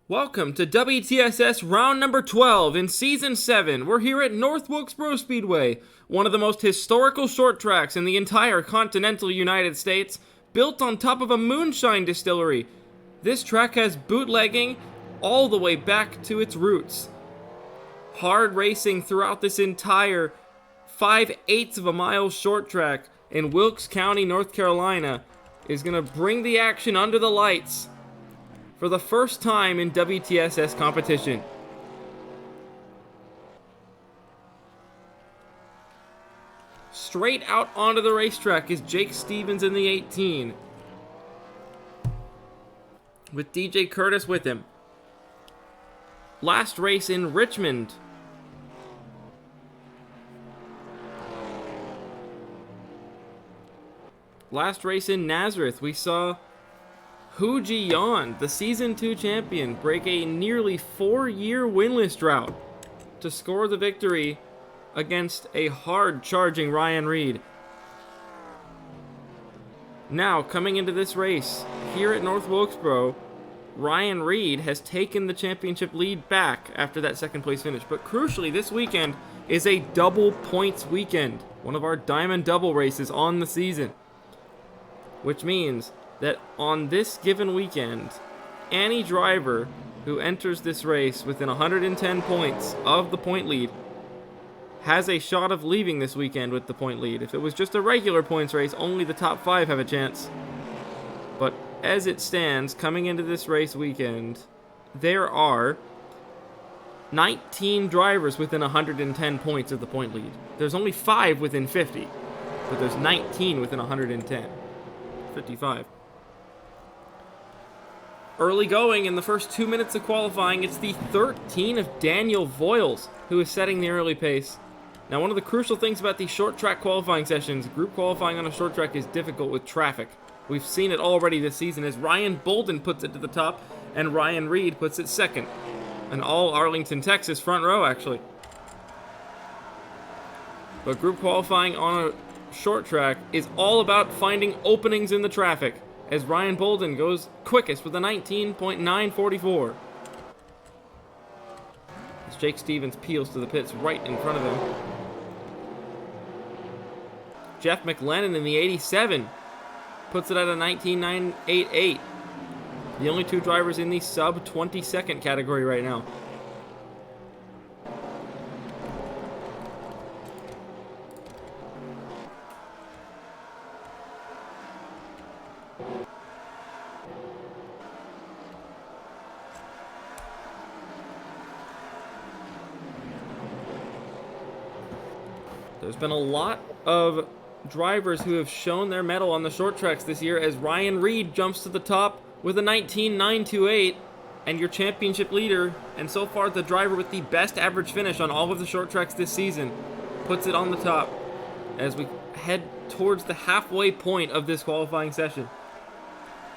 Welcome to WTSS round number 12 in season 7. We're here at North Wilkesboro Speedway, one of the most historical short tracks in the entire continental United States, built on top of a moonshine distillery. This track has bootlegging all the way back to its roots. Hard racing throughout this entire 5/8 of a mile short track in Wilkes County, North Carolina, is going to bring the action under the lights for the first time in WTSS competition. Straight out onto the racetrack is Jake Stevens in the 18, with DJ Curtis with him. Last race in Richmond. Last race in Nazareth, we saw Hu Ji-yeon, the Season 2 champion, break a nearly 4-year winless drought to score the victory against a hard-charging Ryan Reed. Now, coming into this race, here at North Wilkesboro, Ryan Reed has taken the championship lead back after that second-place finish. But crucially, this weekend is a double points weekend, one of our diamond double races on the season, which means that on this given weekend, any driver who enters this race within 110 points of the point lead has a shot of leaving this weekend with the point lead. If it was just a regular points race, only the top 5 have a chance. But as it stands, coming into this race weekend, there are 19 drivers within 110 points of the point lead. There's only 5 within 50, but there's 19 within 110. 55. Early going in the first 2 minutes of qualifying, it's the 13 of Daniel Voiles who is setting the early pace. Now, one of the crucial things about these short track qualifying sessions, group qualifying on a short track is difficult with traffic. We've seen it already this season as Ryan Bolden puts it to the top and Ryan Reed puts it second. An all Arlington, Texas front row, actually. But group qualifying on a short track is all about finding openings in the traffic, as Ryan Bolden goes quickest with a 19.944. As Jake Stevens peels to the pits right in front of him. Jeff McLennan in the 87 puts it at a 19.988. The only 2 drivers in the sub 20 second category right now. There's been a lot of drivers who have shown their mettle on the short tracks this year as Ryan Reed jumps to the top with a 19.928, and your championship leader, and so far the driver with the best average finish on all of the short tracks this season, puts it on the top as we head towards the halfway point of this qualifying session.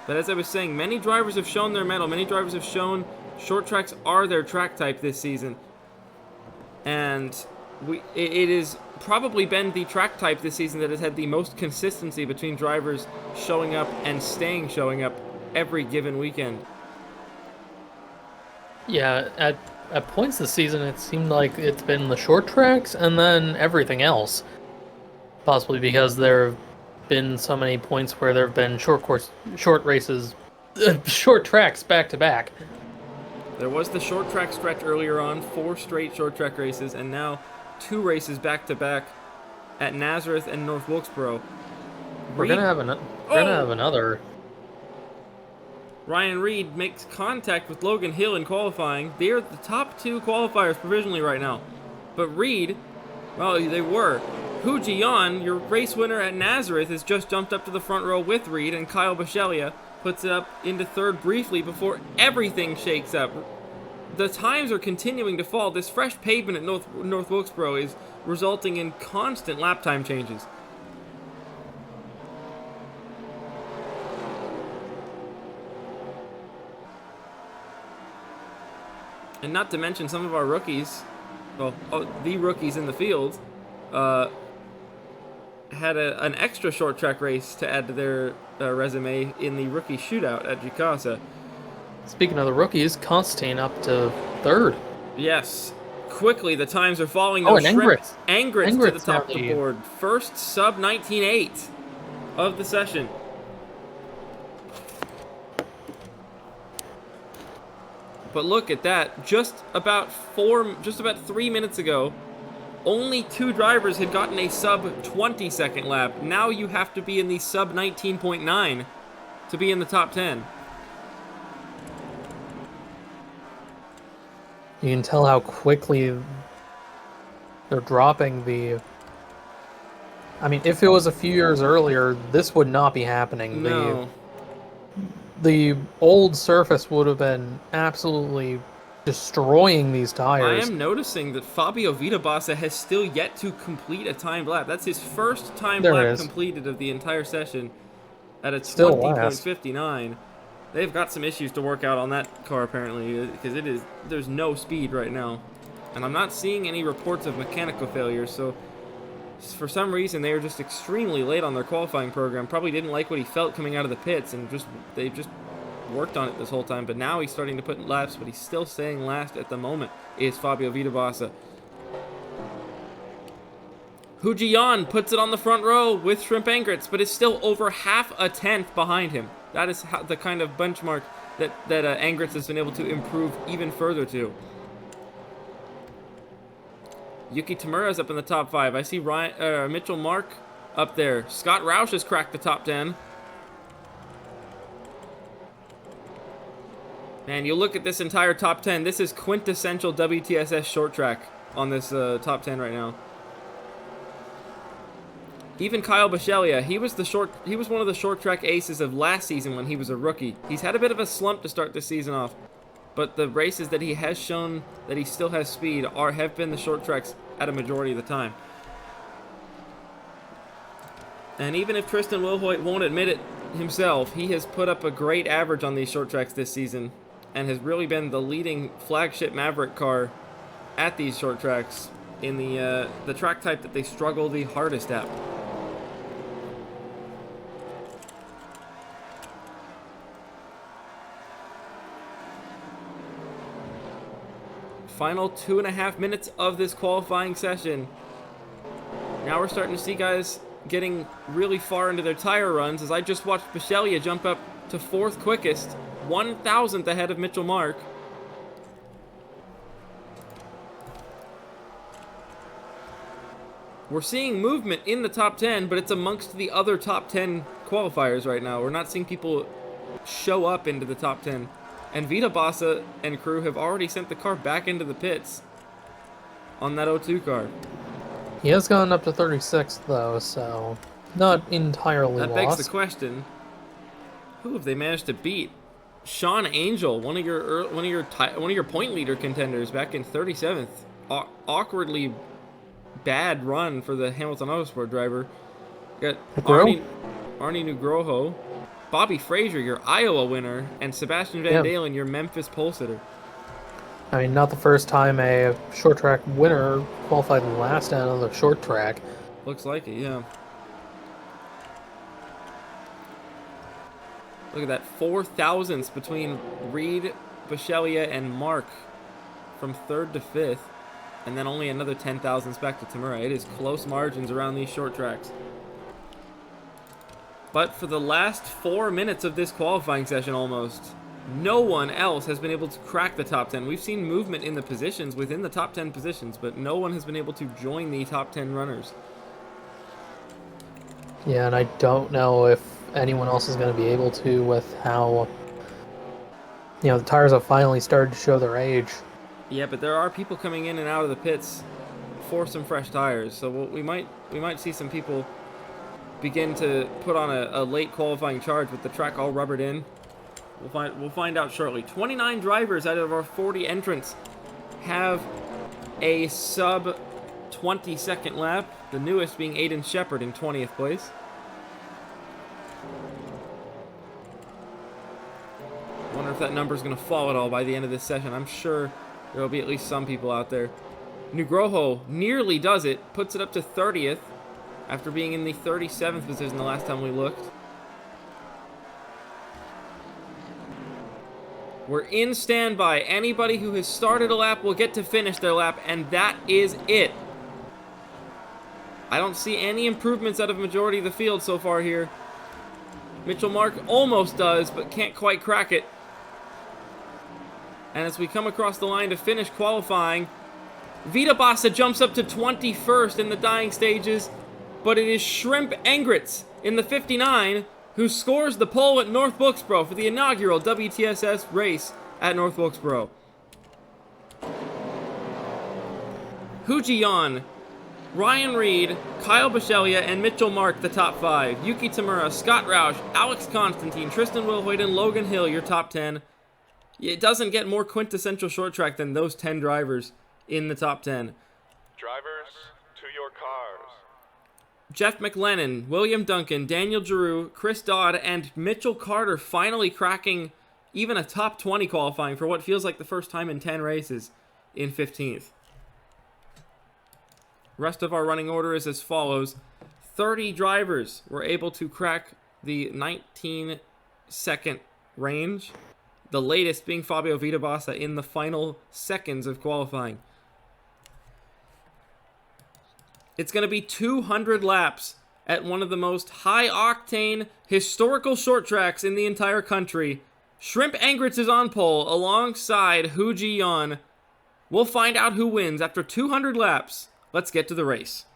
But as I was saying, many drivers have shown their mettle. Many drivers have shown short tracks are their track type this season. And it has probably been the track type this season that has had the most consistency between drivers showing up and showing up every given weekend. Yeah, at points this season, it seemed like it's been the short tracks and then everything else. Possibly because there have been so many points where there have been short races, short tracks back to back. There was the short track stretch earlier on, 4 straight short track races, and now 2 races back to back at Nazareth and North Wilkesboro. We're gonna have another. Ryan Reed makes contact with Logan Hill in qualifying. They are the top 2 qualifiers provisionally right now. But Reed, well, they were. Hu Ji-yeon, your race winner at Nazareth, has just jumped up to the front row with Reed, and Kyle Bisceglia puts it up into third briefly before everything shakes up. The times are continuing to fall. This fresh pavement at North Wilkesboro is resulting in constant lap time changes. And not to mention some of our rookies, the rookies in the field, had an extra short track race to add to their resume in the rookie shootout at Jacasa. Speaking of the rookies, Constantine up to third. Yes. Quickly, the times are falling. Oh, Though and Shrimp Engrit's. Angrit's to the Now top of the board. First sub 19.8 of the session. But look at that. Just about 3 minutes ago, only 2 drivers had gotten a sub 20-second lap. Now you have to be in the sub 19.9 to be in the top 10. You can tell how quickly they're dropping the... I mean, if it was a few years earlier, this would not be happening. No. The old surface would have been absolutely destroying these tires. I am noticing that Fabio Vitabassa has still yet to complete a timed lap. That's his first timed lap completed of the entire session at a 20.59. They've got some issues to work out on that car apparently, because there's no speed right now. And I'm not seeing any reports of mechanical failures, so for some reason they were just extremely late on their qualifying program. Probably didn't like what he felt coming out of the pits, and they just worked on it this whole time. But now he's starting to put in laps, but he's still staying last at the moment, is Fabio Vitabassa. Hujian puts it on the front row with Shrimp Angrit's, but is still over half a tenth behind him. That is the kind of benchmark that Angrit's has been able to improve even further to. Yuki Tamura's up in the top 5. I see Mitchell Mark up there. Scott Roush has cracked the top 10. Man, you look at this entire top 10. This is quintessential WTSS short track on this top 10 right now. Even Kyle Bichelia, he was one of the short track aces of last season when he was a rookie. He's had a bit of a slump to start this season off, but the races that he has shown that he still has speed have been the short tracks at a majority of the time. And even if Tristan Wilhoit won't admit it himself, he has put up a great average on these short tracks this season and has really been the leading flagship Maverick car at these short tracks in the track type that they struggle the hardest at. Final 2.5 minutes of this qualifying session. Now we're starting to see guys getting really far into their tire runs, as I just watched Bichelia jump up to 4th quickest, 1,000th ahead of Mitchell Mark. We're seeing movement in the top 10, but it's amongst the other top 10 qualifiers right now. We're not seeing people show up into the top 10. And Vitabassa and crew have already sent the car back into the pits on that 02 car. He has gone up to 36th though, so not entirely lost. That begs the question: who have they managed to beat? Sean Angel, one of your point leader contenders, back in 37th. Awkwardly bad run for the Hamilton Autosport driver. Got Arnie Nugroho. Bobby Frazier, your Iowa winner, and Sebastian Van Dalen, your Memphis pole sitter. I mean, not the first time a short track winner qualified last at another short track. Looks like it, yeah. Look at that, 4,000ths between Reed, Bichelia, and Mark from 3rd to 5th, and then only another 10,000ths back to Tamura. It is close margins around these short tracks. But for the last 4 minutes of this qualifying session almost, no one else has been able to crack the top 10. We've seen movement in the positions within the top 10 positions, but no one has been able to join the top 10 runners. Yeah, and I don't know if anyone else is going to be able to with how, the tires have finally started to show their age. Yeah, but there are people coming in and out of the pits for some fresh tires, so we might see some people begin to put on a late qualifying charge with the track all rubbered in. We'll find out shortly. 29 drivers out of our 40 entrants have a sub 20-second lap, the newest being Aiden Shepard in 20th place. Wonder if that number's going to fall at all by the end of this session. I'm sure there will be at least some people out there. Nugroho nearly does it, puts it up to 30th after being in the 37th position the last time we looked. We're in standby. Anybody who has started a lap will get to finish their lap, and that is it. I don't see any improvements out of majority of the field so far here. Mitchell Mark almost does, but can't quite crack it. And as we come across the line to finish qualifying, Vita Bassa jumps up to 21st in the dying stages, but it is Shrimp Engritz in the 59 who scores the pole at North Wilkesboro for the inaugural WTSS race at North Wilkesboro. Hujian, Ryan Reed, Kyle Bishelia, and Mitchell Mark, the top 5. Yuki Tamura, Scott Roush, Alex Constantine, Tristan Wilhoyden, Logan Hill, your top 10. It doesn't get more quintessential short track than those 10 drivers in the top 10. Drivers, to your cars. Jeff McLennan, William Duncan, Daniel Giroux, Chris Dodd, and Mitchell Carter finally cracking even a top 20 qualifying for what feels like the first time in 10 races in 15th. Rest of our running order is as follows. 30 drivers were able to crack the 19-second range, the latest being Fabio Vitabassa in the final seconds of qualifying. It's going to be 200 laps at one of the most high-octane historical short tracks in the entire country. Shrimp Engritz is on pole alongside Hu Ji-yeon. We'll find out who wins after 200 laps. Let's get to the race.